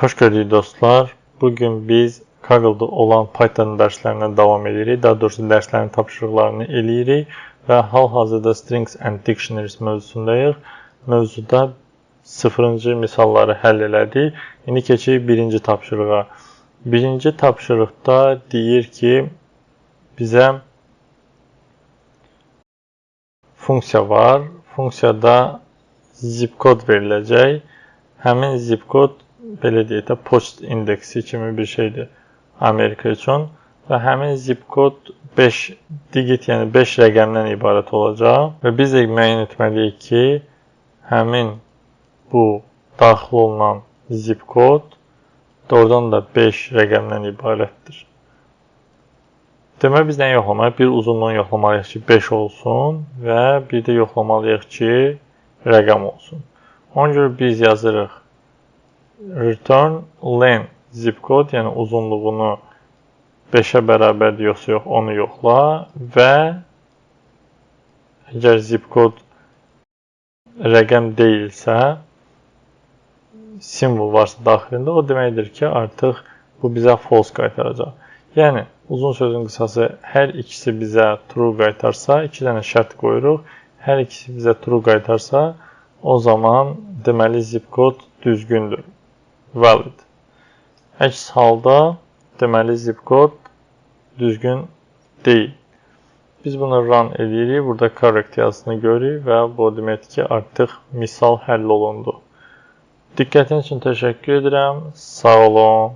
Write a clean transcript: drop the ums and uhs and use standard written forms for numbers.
Xoş gördük dostlar. Bugün biz Kaggle'da olan Python dərslərindən davam edirik. Daha doğrusu dərslərin tapşırıqlarını eləyirik və hal-hazırda Strings and Dictionaries mövzusundayıq. Mövzuda 0-cı misalları həll elədik. İndi keçirik birinci tapşırığa. Birinci tapşırıqda deyir ki, bizə funksiya var. Funksiyada zip kod veriləcək. Həmin zip kod belə deyək də poçt indeksi kimi bir şeydir Amerika üçün və həmin zip kod 5 digit, yəni 5 rəqəmdən ibarət olacaq və biz də müəyyən etməliyik ki, həmin bu daxil olunan zip kod doğrudan da 5 rəqəmdən ibarətdir. Demək biz nə yoxlamalıyıq? Bir uzunluğunu yoxlamalıyıq ki 5 olsun və bir də yoxlamalıyıq ki rəqəm olsun. Ona görə biz yazırıq return length zip kod, yəni uzunluğunu 5-ə bərabərdir yoxsa yox, onu yoxla və əgər zip kod rəqəm deyilsə, simvol varsa daxilində, o deməkdir ki, artıq bu bizə false qaytaracaq. Yəni, uzun sözün qısası, hər ikisi bizə true qaytarsa, 2 dənə şərt qoyuruq, hər ikisi bizə true qaytarsa, o zaman deməli zip kod düzgündür. Valid. Əks halda deməli zip kod düzgün deyil. Biz bunu run edirik. Burada correct yazısını görürük və bu deməkdir ki, artıq misal həll olundu. Diqqətiniz üçün təşəkkür edirəm. Sağ olun.